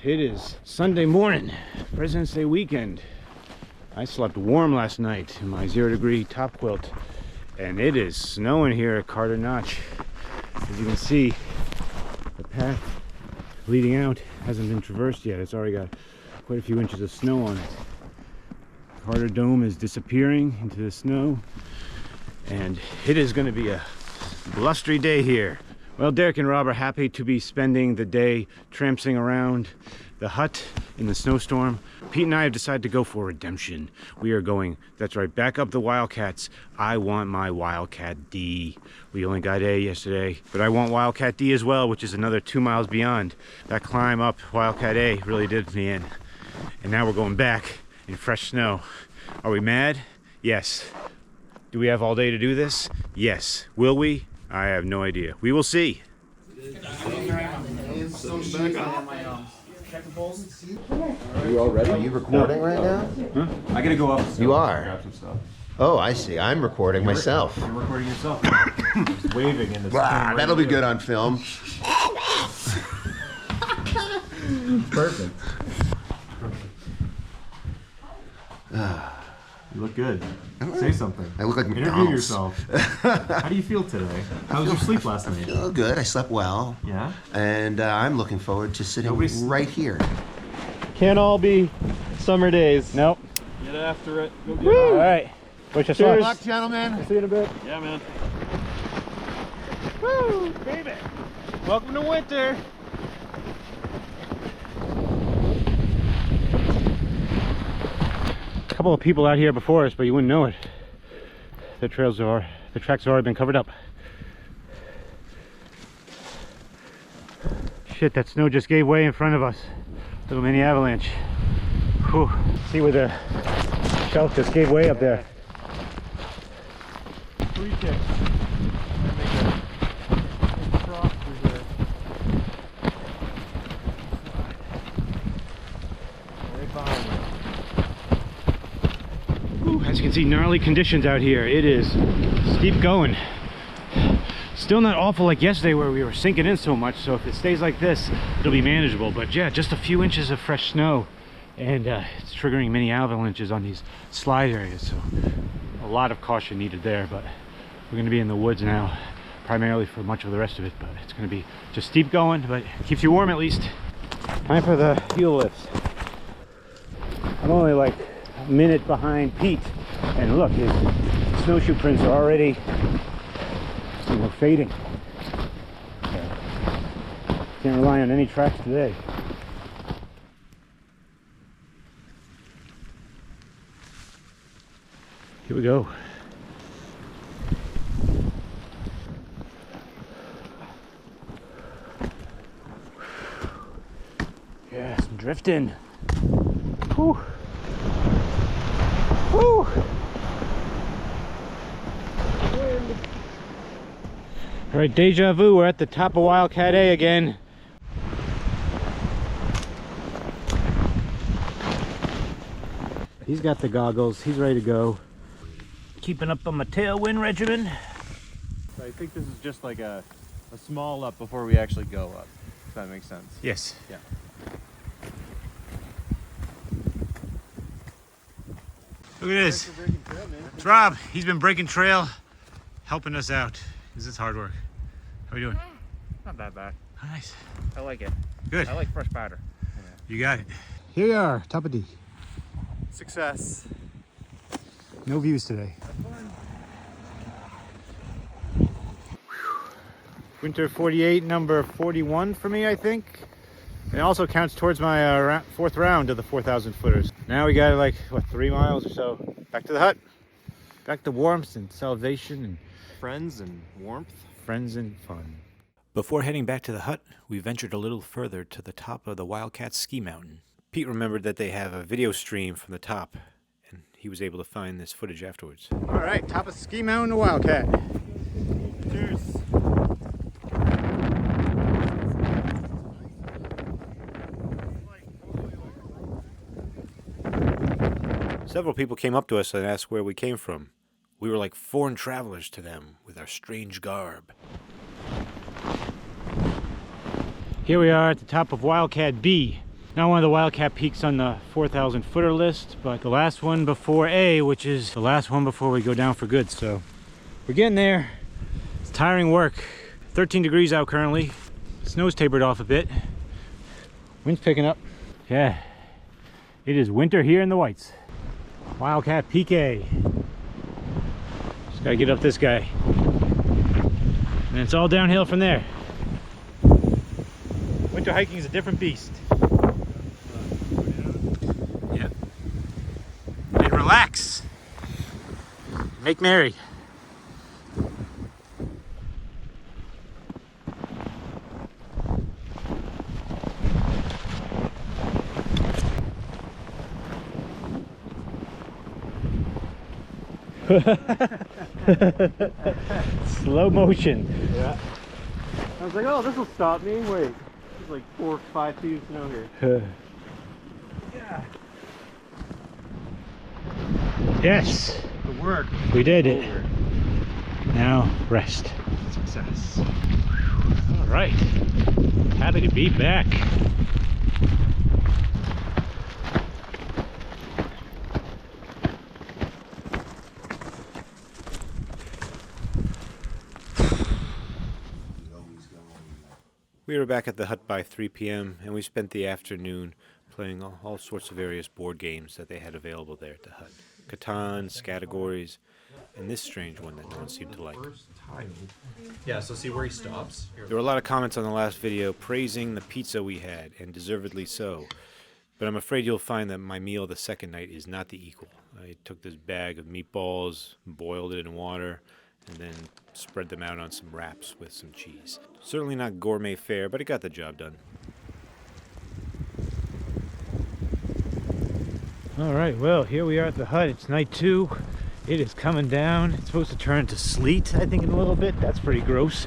It is Sunday morning, President's Day weekend. I slept warm last night in my 0-degree top quilt, and it is snowing here at Carter Notch. As you can see, the path leading out hasn't been traversed yet. It's already got quite a few inches of snow on it. Carter Dome is disappearing into the snow, and it is going to be a blustery day here. Well, Derek and Rob are happy to be spending the day trampsing around the hut in the snowstorm. Pete and I have decided to go for redemption. We are going, that's right, back up the Wildcats. I want my Wildcat D. We only got A yesterday, but I want Wildcat D as well, which is another 2 miles beyond. That climb up Wildcat A really did me in. And now we're going back in fresh snow. Are we mad? Yes. Do we have all day to do this? Yes. Will we? I have no idea. We will see. Are you all ready? Are you recording right now? Huh? I gotta go up. You are? Grab some stuff. Oh, I see. I'm recording myself. You're recording yourself. Just waving in this. That'll be good on film. Perfect. You look good. Say something. I look like Interview McDonald's. yourself. How do you feel today? How was your sleep last night? Oh, good. I slept well. Yeah? And I'm looking forward to sitting right here. Can't all be summer days. Nope. Get after it. Go get All it. right. Wish us Cheers. luck, gentlemen. See you in a bit. Yeah, man. Woo, baby. Welcome to winter. A couple of people out here before us, but you wouldn't know it. The tracks have already been covered up. Shit, that snow just gave way in front of us. Little mini avalanche. Whew. See where the shelf just gave way up there. 3 kicks. And make a cross through here. Right behind you. Whew, as you can see, gnarly conditions out here. It is steep going. Still not awful like yesterday where we were sinking in so much, so if it stays like this, it'll be manageable. But yeah, just a few inches of fresh snow, and it's triggering mini avalanches on these slide areas, so a lot of caution needed there. But we're going to be in the woods now, primarily for much of the rest of it, but it's going to be just steep going, but it keeps you warm at least. Time for the heel lifts. I'm only like a minute behind Pete, and look, his snowshoe prints are already fading. So, can't rely on any tracks today. Here we go. Yeah, some drifting. Whew. Whew. All right, deja vu, we're at the top of Wildcat A again. He's got the goggles, he's ready to go. Keeping up on my tailwind regimen. I think this is just like a small up before we actually go up, if that makes sense. Yes. Yeah. Look at this. It's Rob. He's been breaking trail, helping us out. This is hard work. How are you doing? Not that bad. Oh, nice. I like it. Good. I like fresh powder. You got it. Here we are, top of D. Success. No views today. Winter 48, number 41 for me, I think. It also counts towards my fourth round of the 4,000 footers. Now we got like, what, 3 miles or so. Back to the hut. Back to warmth and salvation and Friends and warmth. friends and fun. Before heading back to the hut, we ventured a little further to the top of the Wildcats ski mountain. Pete remembered that they have a video stream from the top, and he was able to find this footage afterwards. All right, top of ski mountain to Wildcat. Cheers. Several people came up to us and asked where we came from. We were like foreign travelers to them with our strange garb. Here we are at the top of Wildcat B. Not one of the Wildcat peaks on the 4,000 footer list, but the last one before A, which is the last one before we go down for good. So we're getting there. It's tiring work. 13 degrees out currently. Snow's tapered off a bit. Wind's picking up. Yeah, it is winter here in the Whites. Wildcat Peak A. Just gotta get up this guy. And it's all downhill from there. Winter hiking is a different beast. Yep. And relax. Make merry. Slow motion. Yeah. I was like, oh, this will stop me. Wait, there's like 4 or 5 feet of snow here. Yeah. Yes. The work. We did it. Over. Now rest. Success. All right. Happy to be back. We were back at the hut by 3 p.m. and we spent the afternoon playing all sorts of various board games that they had available there at the hut. Catans, categories, and this strange one that no one seemed to like. Yeah, so see where he stops. Here. There were a lot of comments on the last video praising the pizza we had, and deservedly so. But I'm afraid you'll find that my meal the second night is not the equal. I took this bag of meatballs, boiled it in water, and then spread them out on some wraps with some cheese. Certainly not gourmet fare, but it got the job done. All right, well, here we are at the hut. It's night 2. It is coming down. It's supposed to turn to sleet, I think, in a little bit. That's pretty gross.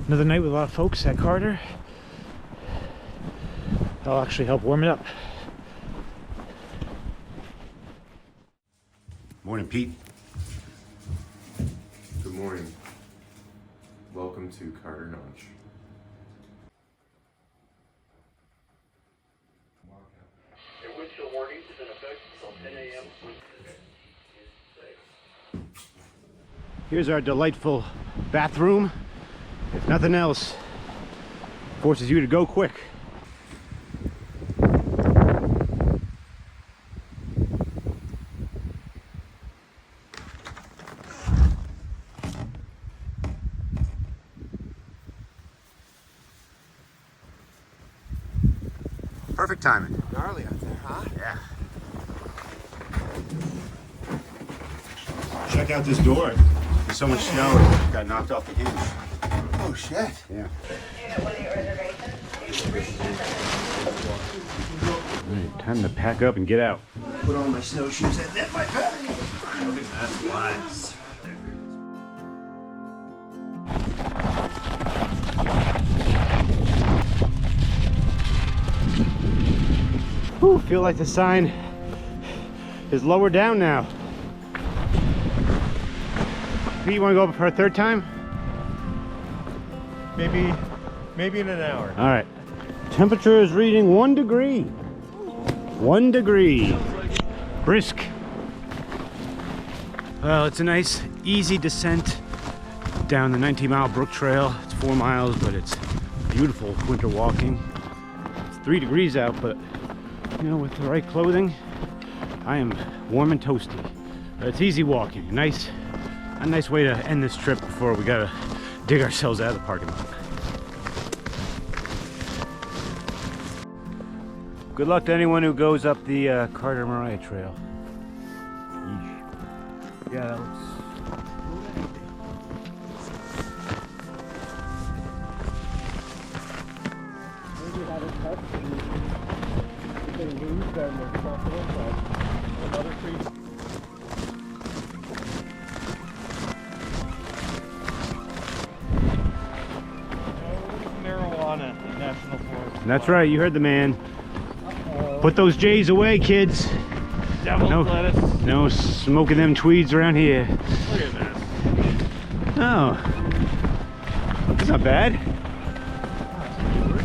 Another night with a lot of folks at Carter. That'll actually help warm it up. Morning, Pete. Good morning. Welcome to Carter Notch. A wind chill warning is in effect until 10 a.m. Here's our delightful bathroom. If nothing else, forces you to go quick. Perfect timing. Gnarly out there, huh? Yeah. Check out this door. There's so much snow, it got knocked off the hinge. Oh, shit. Yeah. All right, time to pack up and get out. Put on my snowshoes and then my bag. Look at that lines. Whew, feel like the sign is lower down now. Pete, you want to go up for a third time? Maybe in an hour. All right. Temperature is reading 1 degree. 1 degree. Brisk. Well, it's a nice, easy descent down the 19-mile Brook Trail. It's 4 miles, but it's beautiful winter walking. It's 3 degrees out, but you know, with the right clothing, I am warm and toasty. But it's easy walking. A nice way to end this trip before we gotta dig ourselves out of the parking lot. Good luck to anyone who goes up the Carter Mariah Trail. Yeesh. Yeah, that looks... Maybe have it touch and if they lose, then they're confident, but another tree. Marijuana in National Forest. That's right, you heard the man. Put those J's away, kids. Devil's lettuce. No smoking them tweeds around here. Look at this. Oh. That's not bad.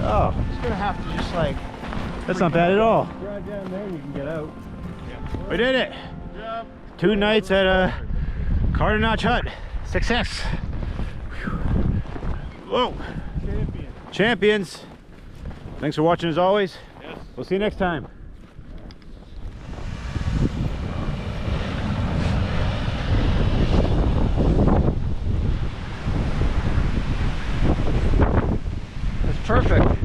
Oh. He's gonna have to just like That's not bad at all. Drive down there and you can get out. We did it. 2 nights at a Carter Notch hut. Success. Whew. Whoa. Champions. Thanks for watching as always. We'll see you next time. That's perfect.